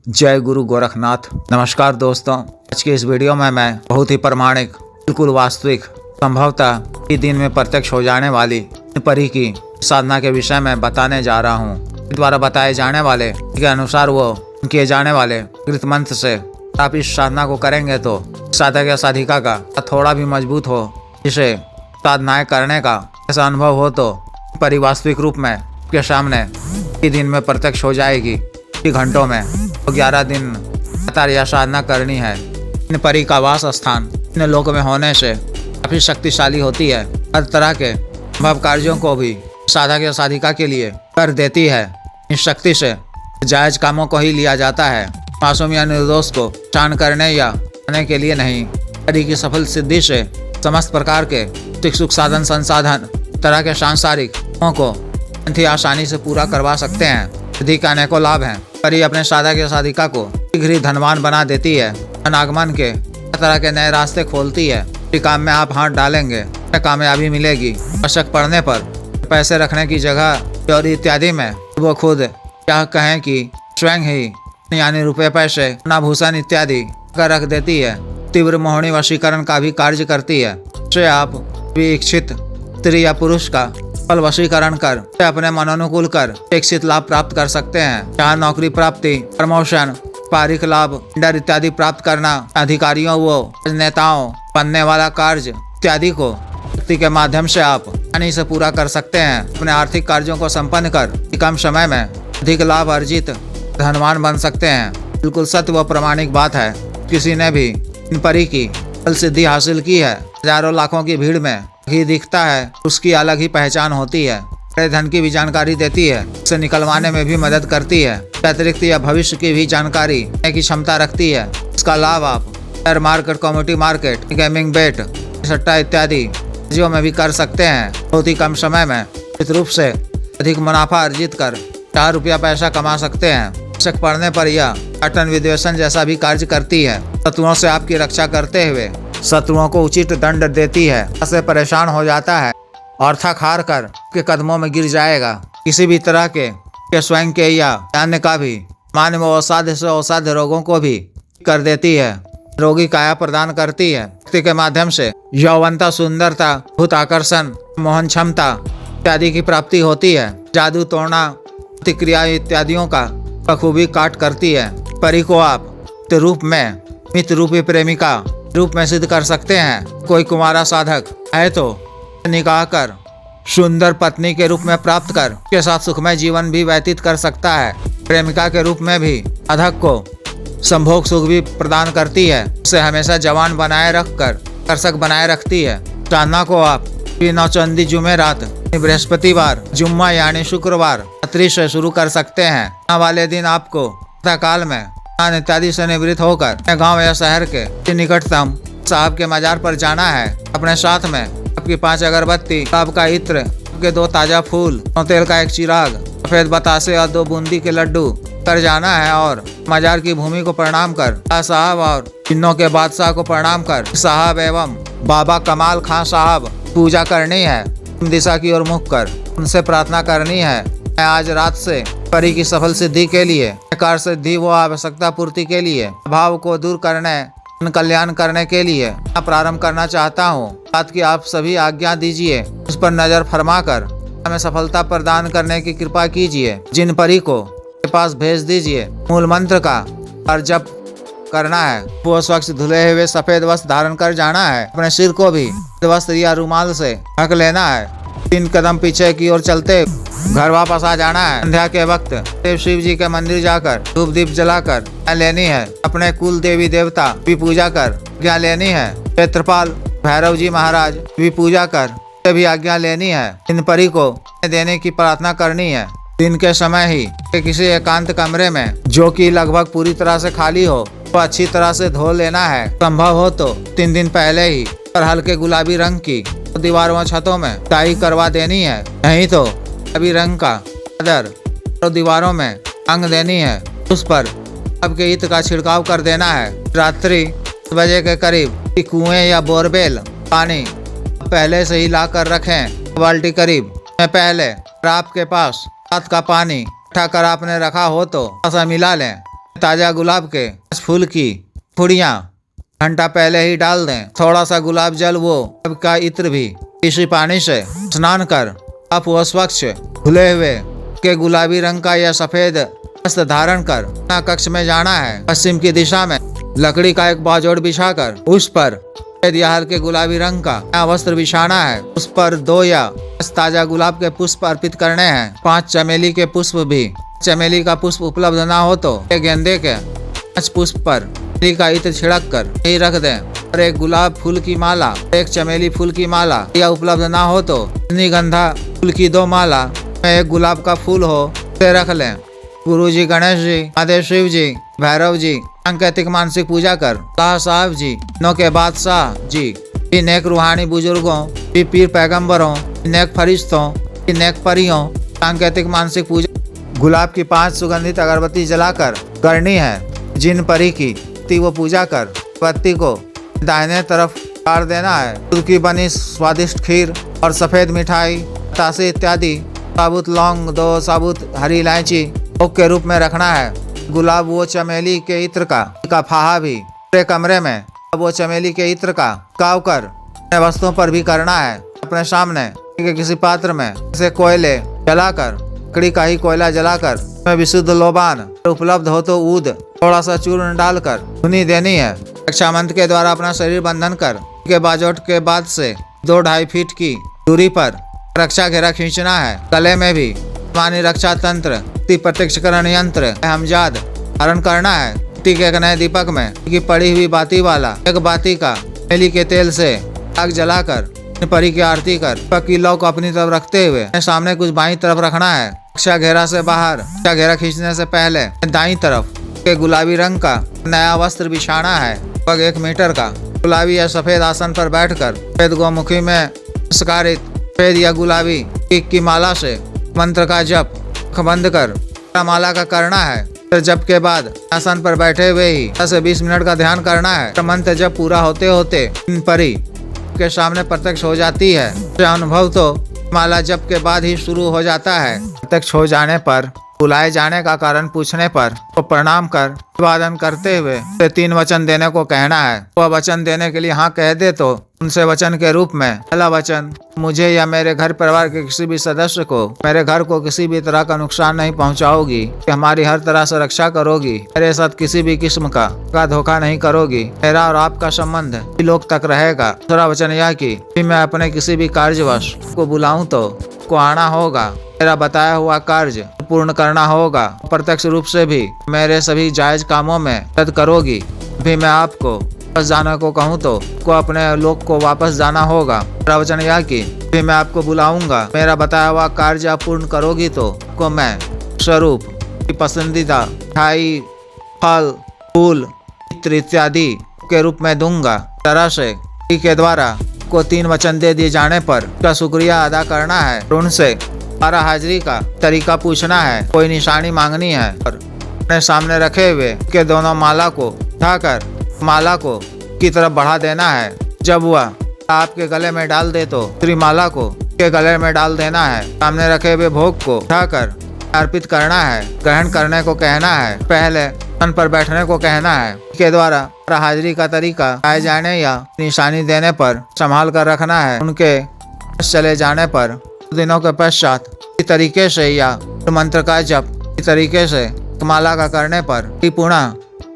जय गुरु गोरखनाथ। नमस्कार दोस्तों, आज की इस वीडियो में मैं बहुत ही प्रामाणिक, बिल्कुल वास्तविक, संभवतः ही दिन में प्रत्यक्ष हो जाने वाली परी की साधना के विषय में बताने जा रहा हूँ। द्वारा बताए जाने वाले के अनुसार वो किए जाने वाले कृत मंत्र से आप इस साधना को करेंगे तो साधक या साधिका का थोड़ा भी मजबूत हो, जिसे साधनाएं करने का ऐसा अनुभव हो तो परी वास्तविक रूप में के सामने ही दिन में प्रत्यक्ष हो जाएगी। घंटों में तो 11 दिन लगातार यह साधना करनी है। इन परी का वास स्थान इन लोक में होने से काफी शक्तिशाली होती है। हर तरह के संभव कार्यों को भी साधक या साधिका के लिए कर देती है। इस शक्ति से जायज कामों को ही लिया जाता है, मासूम या निर्दोष को शान करने या करने के लिए नहीं। परी की सफल सिद्धि से समस्त प्रकार के सुख साधन संसाधन तरह के सांसारिक को आसानी से पूरा करवा सकते हैं। सिद्धि के अनेकों लाभ हैं। परी अपने साधक या साधिका को शीघ्र ही धनवान बना देती है। धनागमन के तरह के नए रास्ते खोलती है। इस काम में आप हाथ डालेंगे कामयाबी मिलेगी। आवश्यक पड़ने पर पैसे रखने की जगह और इत्यादि में वो खुद क्या कहें कि स्वयं ही यानी रुपए पैसे आभूषण इत्यादि कर रख देती है। तीव्र मोहनी वशीकरण का भी कार्य करती है। से आप भी इच्छित स्त्री या पुरुष का फल वशीकरण कर अपने मनोनुकूल कर इच्छित लाभ प्राप्त कर सकते हैं। जहाँ नौकरी प्राप्ति, प्रमोशन, पारिक लाभ, टेंडर इत्यादि प्राप्त करना, अधिकारियों व नेताओं बनने वाला कार्य इत्यादि को शक्ति के माध्यम से आप आसानी से पूरा कर सकते हैं। अपने आर्थिक कार्यों को संपन्न कर कम समय में अधिक लाभ अर्जित धनवान बन सकते हैं। बिल्कुल सत्य व प्रामाणिक बात है। किसी ने भी इन परी की फल सिद्धि हासिल की है। हजारों लाखों की भीड़ में ही दिखता है, उसकी अलग ही पहचान होती है। बड़े धन की भी जानकारी देती है, उसे निकलवाने में भी मदद करती है। अतिरिक्त या भविष्य की भी जानकारी देने की क्षमता रखती है। इसका लाभ आप share market, commodity market, gaming, bet, सट्टा इत्यादि चीजों में भी कर सकते हैं। बहुत ही कम समय में निश्चित रूप से अधिक मुनाफा अर्जित कर 4 रुपया पैसा कमा सकते हैं। आवश्यक पड़ने पर यह अटन विद्वेषण जैसा भी कार्य करती है। शत्रुओं से आपकी रक्षा करते हुए शत्रुओं को उचित दंड देती है। ऐसे परेशान हो जाता है और थक हार कर के कदमों में गिर जाएगा। किसी भी तरह के स्वयं के या अन्य का भी मानव असाध्य से असाध्य रोगों को भी कर देती है। रोगी काया प्रदान करती है। शक्ति के माध्यम से यौवनता, सुंदरता, भूत आकर्षण, मोहन क्षमता इत्यादि की प्राप्ति होती है। जादू टोना, प्रतिक्रिया इत्यादियों का बखूबी काट करती है। परी को आप रूप में मित्र रूपी प्रेमिका रूप में सिद्ध कर सकते हैं। कोई कुमारा साधक है तो निकाह कर सुंदर पत्नी के रूप में प्राप्त कर के साथ सुखमय जीवन भी व्यतीत कर सकता है। प्रेमिका के रूप में भी साधक को संभोग सुख भी प्रदान करती है। उसे हमेशा जवान बनाए रखकर आकर्षक बनाए रखती है। साधना को आप नौचंदी जुमेरात, बृहस्पतिवार, जुम्मा यानी शुक्रवार रात्रि से शुरू कर सकते हैं। वाले दिन आपको काल में इत्यादि से निवृत्त होकर गांव या शहर के निकटतम साहब के मजार पर जाना है। अपने साथ में आपकी 5 अगरबत्ती, आपका इत्र, आपके 2 ताजा फूल, तेल का 1 चिराग, सफेद बतासे और 2 बूंदी के लड्डू कर जाना है और मजार की भूमि को प्रणाम कर साहब और जिन्नों के बादशाह को प्रणाम कर साहब एवं बाबा कमाल खां साहब पूजा करनी है। दिशा की ओर मुख कर उनसे प्रार्थना करनी है। मैं आज रात से परी की सफल सिद्धि के लिए, कार्य सिद्धि व आवश्यकता पूर्ति के लिए, अभाव को दूर करने, कल्याण करने के लिए प्रारंभ करना चाहता हूँ। बात की आप सभी आज्ञा दीजिए। उस पर नजर फरमाकर हमें सफलता प्रदान करने की कृपा कीजिए। जिन परी को के पास भेज दीजिए। मूल मंत्र का और जप करना है। वो स्वच्छ धुले हुए सफेद वस्त्र धारण कर जाना है। अपने सिर को भी वस्त्र या रुमाल से ढक लेना है। 3 कदम पीछे की ओर चलते घर वापस आ जाना है। संध्या के वक्त देव शिव जी के मंदिर जाकर धूप दीप जलाकर लेनी है। अपने कुल देवी देवता भी पूजा कर आज्ञा लेनी है। क्षेत्रपाल भैरव जी महाराज भी पूजा कर भी आज्ञा लेनी है। इन परी को देने की प्रार्थना करनी है। दिन के समय ही किसी एकांत कमरे में, जो कि लगभग पूरी तरह से खाली हो, तो अच्छी तरह से धो लेना है। संभव हो तो 3 दिन पहले ही और हल्के गुलाबी रंग की दीवारों छतों में डाई करवा देनी है। नहीं तो गुलाबी रंग का चादर और दीवारों में रंग देनी है। उस पर आपके ईत का छिड़काव कर देना है। रात्रि 10 बजे के करीब कुएं या बोरवेल पानी पहले से ही ला कर रखें। बाल्टी करीब में पहले आपके पास रात का पानी इकट्ठा कर आपने रखा हो तो ऐसा मिला लें। ताजा गुलाब के फूल की फुड़ियाँ घंटा पहले ही डाल दें। थोड़ा सा गुलाब जल वो का इत्र भी इसी पानी से स्नान कर आप वो स्वच्छ धुले हुए के गुलाबी रंग का या सफेद वस्त्र धारण कर अपना कक्ष में जाना है। पश्चिम की दिशा में लकड़ी का एक बाजोड़ बिछाकर उस पर या हल्के गुलाबी रंग का नया वस्त्र बिछाना है। उस पर 2 या 10 ताजा गुलाब के पुष्प अर्पित करने हैं। 5 चमेली के पुष्प भी। चमेली का पुष्प उपलब्ध ना हो तो गेंदे के 5 पुष्प पर का इत्र छिड़क कर यही रख दें और एक गुलाब फूल की माला, एक चमेली फूल की माला या उपलब्ध ना हो तो रजनीगंधा फूल की 2 माला में एक गुलाब का फूल हो उसे रख लें। गुरु जी, गणेश जी, महादेव, शिव जी, भैरव जी सांकेतिक मानसिक पूजा कर अल्लाह साहब जी, नो के बादशाह जी, नेक रूहानी बुजुर्गों, पीर पैगम्बरों, नेक फरिश्तों, नेक परियों सांकेतिक मानसिक पूजा गुलाब की 5 सुगंधित अगरबत्ती जलाकर करनी है। जिन परी की वो पूजा कर पत्ती को दाहिने तरफ काट देना है। दूध की बनी स्वादिष्ट खीर और सफेद मिठाई, तासे इत्यादि, साबुत लौंग, 2 साबुत हरी इलायची भोग के रूप में रखना है। गुलाब वो चमेली के इत्र का फाहा भी पूरे कमरे में वो चमेली के इत्र का काव कर वस्तुओं पर भी करना है। अपने सामने किसी पात्र में इसे कोयले जलाकर लकड़ी का ही कोयला जलाकर में विशुद्ध लोबान उपलब्ध हो तो ऊद थोड़ा सा चूर्ण डालकर धुनी देनी है। रक्षा मंत्र के द्वारा अपना शरीर बंधन कर के बाजोट के बाद से 2-2.5 फीट की दूरी पर रक्षा घेरा खींचना है। गले में भी मानी रक्षा तंत्र प्रत्यक्षकरण यंत्र हमजाद धारण करना है। मिट्टी के एक नए दीपक में की पड़ी हुई बाती वाला एक बाती का चमेली के तेल से आग जलाकर परी की आरती कर पकी लौ को अपनी तरफ रखते हुए सामने कुछ बाईं तरफ रखना है। रक्षा घेरा से बाहर रक्षा घेरा खींचने से पहले दाईं तरफ के गुलाबी रंग का नया वस्त्र बिछाना है। लगभग 1 मीटर का गुलाबी या सफेद आसन पर बैठकर सफेद गौमुखी में संस्कारित सफेद या गुलाबी की माला से मंत्र का जप बंद कर माला का करना है। फिर जप के बाद आसन पर बैठे हुए ही 10 से 20 मिनट का ध्यान करना है। मंत्र जप पूरा होते होते परी के सामने प्रत्यक्ष हो जाती है। अनुभव तो माला जप के बाद ही शुरू हो जाता है। प्रत्यक्ष हो जाने पर बुलाए जाने का कारण पूछने पर तो प्रणाम कर अभिवादन करते हुए 3 वचन देने को कहना है। वह वचन देने के लिए हाँ कह दे तो उनसे वचन के रूप में पहला वचन, मुझे या मेरे घर परिवार के किसी भी सदस्य को, मेरे घर को किसी भी तरह का नुकसान नहीं पहुंचाओगी, कि हमारी हर तरह से रक्षा करोगी, मेरे साथ किसी भी किस्म का धोखा नहीं करोगी, मेरा और आपका संबंध लोक तक रहेगा। दूसरा वचन यह कि मैं अपने किसी भी कार्यवश को बुलाऊं तो को आना होगा, मेरा बताया हुआ कार्य पूर्ण करना होगा। प्रत्यक्ष रूप से भी मेरे सभी जायज कामों में मदद करोगी। भी मैं आपको वापस जाने को कहूँ तो को अपने लोक को वापस जाना होगा। मेरा वचन यह कि भी मैं आपको बुलाऊंगा, मेरा बताया हुआ कार्य आप पूर्ण करोगी तो को मैं स्वरूप की पसंदीदा मिठाई, फल, फूल, इत्र इत्यादि के रूप में दूंगा। तरह से के द्वारा को 3 वचन दे दिए जाने पर उसका शुक्रिया अदा करना है। उनसे हमारा हाजिरी का तरीका पूछना है, कोई निशानी मांगनी है और अपने सामने रखे हुए के दोनों माला को उठाकर माला को की तरफ बढ़ा देना है। जब वह आपके गले में डाल दे तो दूसरी माला को के गले में डाल देना है। सामने रखे हुए भोग को उठाकर अर्पित करना है। ग्रहण करने को कहना है। पहले तन पर बैठने को कहना है। के द्वारा हाजिरी का तरीका आए जाने या निशानी देने पर संभाल कर रखना है। उनके चले जाने पर दिनों के पश्चात इस तरीके से या मंत्र का जप इस तरीके से माला का करने पर पुनः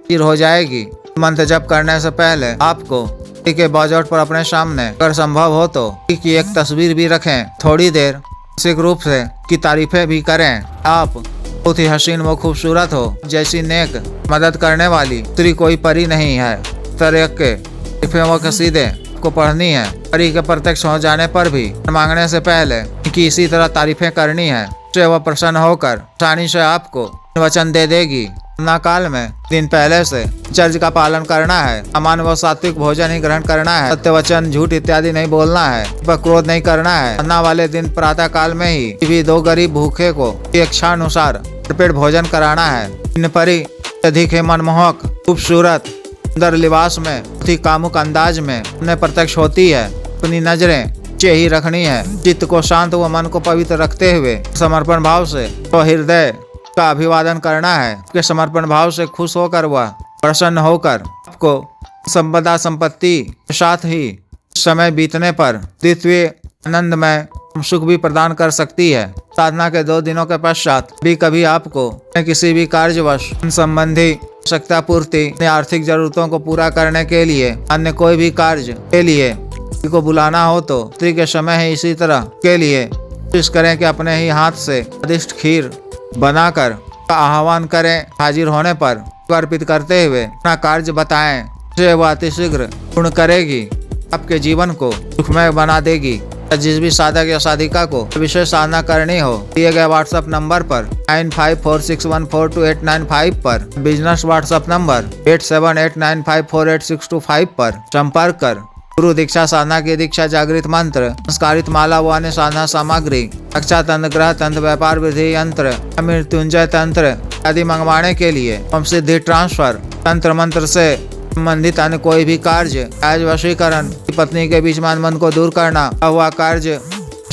तीर हो जाएगी। मंत्र जप करने से पहले आपको के बाजोट पर अपने सामने अगर संभव हो तो की एक तस्वीर भी रखें। थोड़ी देर मानसिक रूप से की तारीफें भी करें। आप बहुत ही हसीन व खूबसूरत हो, जैसी नेक मदद करने वाली दूसरी कोई परी नहीं है। तरह के तारीफें व कसीदे को पढ़नी है। परी के प्रत्यक्ष हो जाने पर भी मांगने से पहले कि इसी तरह तारीफें करनी है। उससे वह प्रसन्न होकर आसानी से आपको वचन दे देगी। ना काल में दिन पहले से चर्च का पालन करना है। सामान्य व सात्विक भोजन ही ग्रहण करना है। सत्य वचन, झूठ इत्यादि नहीं बोलना है। पर क्रोध नहीं करना है। अन्ना वाले दिन प्रातः काल में ही भी 2 गरीब भूखे को इच्छा अनुसार पेट भोजन कराना है। इन परी अधिक है मनमोहक, खूबसूरत, सुंदर लिबास में, अति कामुक अंदाज में उन्हें प्रत्यक्ष होती है। अपनी नजरें नीचे ही रखनी है। चित्त को शांत व मन को पवित्र रखते हुए समर्पण भाव से तो हृदय का अभिवादन करना है। आपके समर्पण भाव से खुश होकर वह प्रसन्न होकर आपको संपदा संपत्ति के साथ ही समय बीतने पर द्वितीय आनंदमय सुख भी प्रदान कर सकती है। साधना के 2 दिनों के पश्चात भी कभी आपको किसी भी कार्यवश संबंधी आवश्यकता पूर्ति, अपनी आर्थिक जरूरतों को पूरा करने के लिए, अन्य कोई भी कार्य के लिए किसी को बुलाना हो तो रात्रि के समय ही इसी तरह के लिए कोशिश करें कि अपने ही हाथ से स्वादिष्ट खीर बनाकर आह्वान करें। हाजिर होने पर अर्पित करते हुए अपना कार्य बताएं, जिसे वह अतिशीघ्र पूर्ण करेगी, आपके जीवन को सुखमय बना देगी। जिस भी साधक या साधिका को विशेष साधना करनी हो, दिए गए व्हाट्सएप नंबर पर 9546142895 पर, बिजनेस व्हाट्सएप नंबर 8789548625 पर संपर्क कर गुरु दीक्षा साधना की दीक्षा, जागृत मंत्र, संस्कारित माला व अन्य साधना सामग्री, रक्षा तंत्र, ग्रह तंत्र, व्यापार विधि यंत्र, मृत्युंजय तंत्र आदि मंगवाने के लिए ओम सिद्धि ट्रांसफर तंत्र मंत्र से संबंधित अन्य कोई भी कार्य, आज वशीकरण, पत्नी के बीच में मन को दूर करना, हुआ कार्य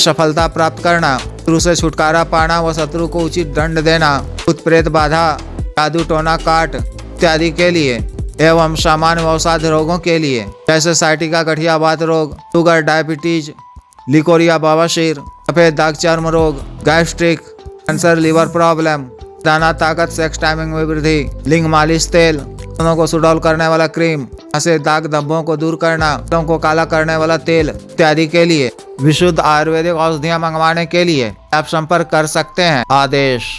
सफलता प्राप्त करना, शत्रु से छुटकारा पाना व शत्रु को उचित दंड देना, भूत प्रेत बाधा, जादू टोना काट इत्यादि के लिए एवं सामान्य अवसाद रोगों के लिए जैसे साइटिका, गठियावात रोग, शुगर, डायबिटीज, लिकोरिया, बवासीर, सफेद दाग, चर्म रोग, गैस्ट्रिक, कैंसर, लीवर प्रॉब्लम, दाना ताकत, सेक्स टाइमिंग में वृद्धि, लिंग मालिश तेल, दोनों को सुडौल करने वाला क्रीम, ऐसे दाग धब्बों को दूर करना, बालों को काला करने वाला तेल इत्यादि के लिए विशुद्ध आयुर्वेदिक औषधियां मंगवाने के लिए आप संपर्क कर सकते हैं। आदेश।